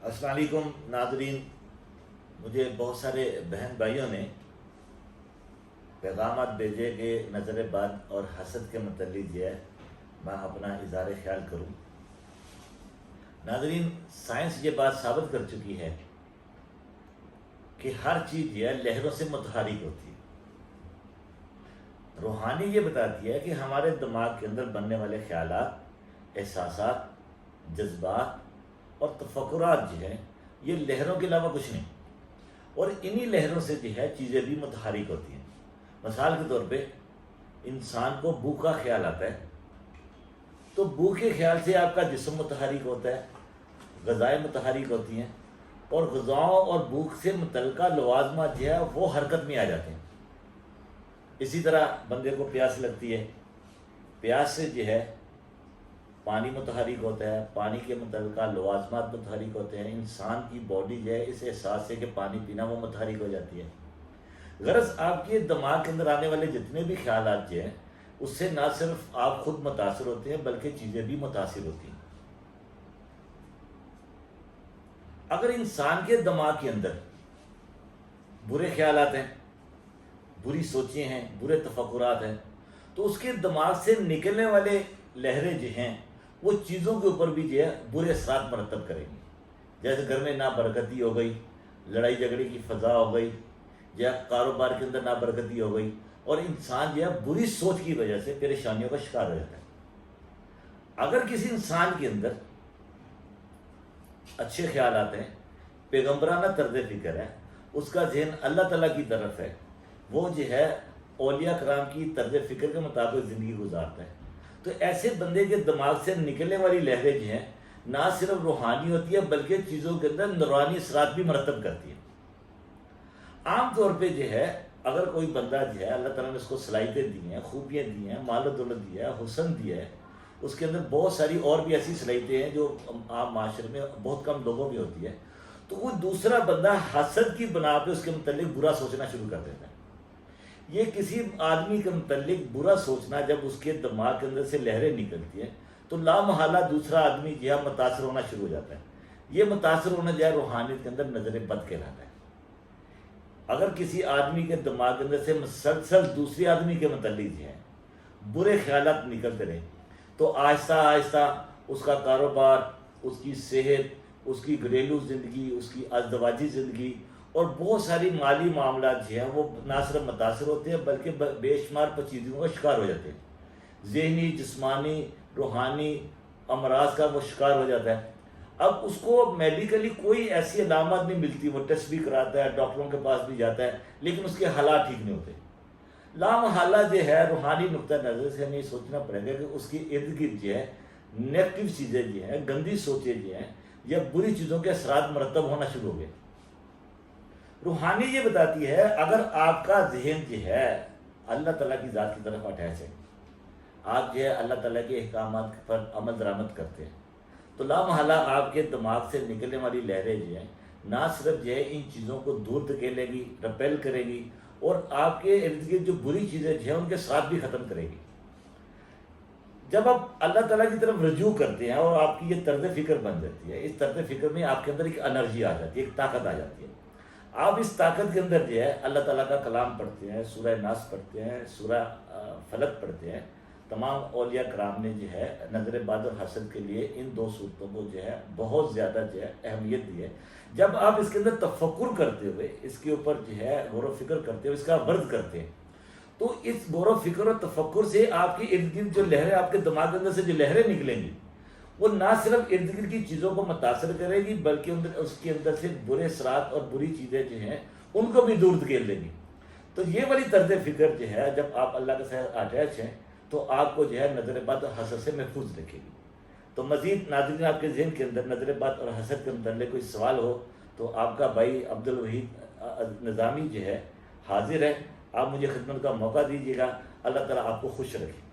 السلام علیکم ناظرین، مجھے بہت سارے بہن بھائیوں نے پیغامات بھیجے کہ نظر بد اور حسد کے متعلق جو ہے میں اپنا اظہار خیال کروں۔ ناظرین، سائنس یہ بات ثابت کر چکی ہے کہ ہر چیز جو ہے لہروں سے متحرک ہوتی ہے۔ روحانی یہ بتاتی ہے کہ ہمارے دماغ کے اندر بننے والے خیالات، احساسات، جذبات اور تفکرات جو ہیں یہ لہروں کے علاوہ کچھ نہیں، اور انہی لہروں سے جو ہے چیزیں بھی متحرک ہوتی ہیں۔ مثال کے طور پہ انسان کو بھوک کا خیال آتا ہے تو بھوک کے خیال سے آپ کا جسم متحرک ہوتا ہے، غذائیں متحرک ہوتی ہیں، اور غذاؤں اور بھوک سے متعلقہ لوازمات جو ہے وہ حرکت میں آ جاتے ہیں۔ اسی طرح بندے کو پیاس لگتی ہے، پیاس سے جو ہے پانی متحرک ہوتا ہے، پانی کے متعلقہ لوازمات متحرک ہوتے ہیں، انسان کی باڈی جو ہے اس احساس سے کہ پانی پینا وہ متحرک ہو جاتی ہے۔ غرض آپ کے دماغ کے اندر آنے والے جتنے بھی خیالات جو ہیں اس سے نہ صرف آپ خود متاثر ہوتے ہیں بلکہ چیزیں بھی متاثر ہوتی ہیں۔ اگر انسان کے دماغ کے اندر برے خیالات ہیں، بری سوچیں ہیں، برے تفکرات ہیں، تو اس کے دماغ سے نکلنے والے لہریں جو ہیں وہ چیزوں کے اوپر بھی جو ہے برے اثرات مرتب کریں گی۔ جیسے گھر میں نابرکتی ہو گئی، لڑائی جھگڑے کی فضا ہو گئی، یا کاروبار کے اندر نابرکتی ہو گئی، اور انسان جو ہے بری سوچ کی وجہ سے پریشانیوں کا شکار ہو جاتا ہے۔ اگر کسی انسان کے اندر اچھے خیالات ہیں، پیغمبرانہ طرز فکر ہے، اس کا ذہن اللہ تعالیٰ کی طرف ہے، وہ جو ہے اولیاء کرام کی طرز فکر کے مطابق زندگی گزارتا ہے، تو ایسے بندے کے دماغ سے نکلنے والی لہریں جو ہیں نہ صرف روحانی ہوتی ہے بلکہ چیزوں کے اندر نورانی اثرات بھی مرتب کرتی ہے۔ عام طور پہ جو ہے اگر کوئی بندہ جو ہے اللہ تعالیٰ نے اس کو صلاحیتیں دی ہیں، خوبیاں دی ہیں، مال و دولت دیا ہے، حسن دیا ہے، اس کے اندر بہت ساری اور بھی ایسی صلاحیتیں ہیں جو عام معاشرے میں بہت کم لوگوں میں ہوتی ہے، تو وہ دوسرا بندہ حسد کی بنا پہ اس کے متعلق برا سوچنا شروع کر دیتا ہے۔ یہ کسی آدمی کے متعلق برا سوچنا جب اس کے دماغ کے اندر سے لہریں نکلتی ہیں تو لا محالہ دوسرا آدمی جو ہے متاثر ہونا شروع ہو جاتا ہے۔ یہ متاثر ہونا جو ہے روحانیت کے اندر نظر بد کہلاتا ہے۔ اگر کسی آدمی کے دماغ کے اندر سے مسلسل دوسرے آدمی کے متعلق جو ہے برے خیالات نکلتے رہے تو آہستہ آہستہ اس کا کاروبار، اس کی صحت، اس کی گھریلو زندگی، اس کی ازدواجی زندگی اور بہت ساری مالی معاملات جو ہیں وہ نہ صرف متاثر ہوتے ہیں بلکہ بے شمار پیچیدگیوں کا شکار ہو جاتے ہیں۔ ذہنی، جسمانی، روحانی امراض کا وہ شکار ہو جاتا ہے۔ اب اس کو میڈیکلی کوئی ایسی علامات نہیں ملتی، وہ ٹیسٹ بھی کراتا ہے، ڈاکٹروں کے پاس بھی جاتا ہے، لیکن اس کے حالات ٹھیک نہیں ہوتے۔ لامحالہ جو ہے روحانی نقطہ نظر سے ہمیں یہ سوچنا پڑے گا کہ اس کی ارد گرد جو ہے نیگیٹو چیزیں جو ہیں، گندی سوچیں جو ہیں یا بری چیزوں کے اثرات مرتب ہونا شروع ہو گئے۔ روحانی یہ بتاتی ہے اگر آپ کا ذہن جو ہے اللہ تعالیٰ کی ذات کی طرف اٹیچ ہے، آپ جو ہے اللہ تعالیٰ کے احکامات پر عمل درآمد کرتے ہیں، تو لامحالہ آپ کے دماغ سے نکلنے والی لہریں جو ہیں نہ صرف جو ہے ان چیزوں کو دور دھکیلے گی، رپیل کرے گی، اور آپ کے ارد گرد جو بری چیزیں جو ہیں ان کے ساتھ بھی ختم کرے گی۔ جب آپ اللہ تعالیٰ کی طرف رجوع کرتے ہیں اور آپ کی یہ طرز فکر بن جاتی ہے، اس طرز فکر میں آپ کے اندر ایک انرجی آ جاتی ہے، ایک طاقت آ جاتی ہے۔ آپ اس طاقت کے اندر جو ہے اللہ تعالیٰ کا کلام پڑھتے ہیں، سورہ ناس پڑھتے ہیں، سورہ فلق پڑھتے ہیں۔ تمام اولیاء کرام نے جو ہے نظر بد اور حسد کے لیے ان دو صورتوں کو جو ہے بہت زیادہ جو ہے اہمیت دی ہے۔ جب آپ اس کے اندر تفکر کرتے ہوئے، اس کے اوپر جو ہے غور و فکر کرتے ہوئے اس کا ورد کرتے ہیں، تو اس غور و فکر اور تفکر سے آپ کی ارد گرد جو لہریں، آپ کے دماغ کے اندر سے جو لہریں نکلیں گی وہ نہ صرف ارد گرد کی چیزوں کو متاثر کرے گی بلکہ اس کے اندر سے برے اثرات اور بری چیزیں جو ہیں ان کو بھی دور دھکیل دیں گی۔ تو یہ والی طرز فکر جو ہے جب آپ اللہ کے ساتھ اٹیچ ہیں تو آپ کو جو ہے نظر بد اور حسد سے محفوظ رکھے گی۔ تو مزید ناظرین، آپ کے ذہن کے اندر نظر بد اور حسد کے متعلق کوئی سوال ہو تو آپ کا بھائی عبدالوحید نظامی جو ہے حاضر ہے، آپ مجھے خدمت کا موقع دیجیے گا۔ اللہ تعالیٰ آپ کو خوش رکھے۔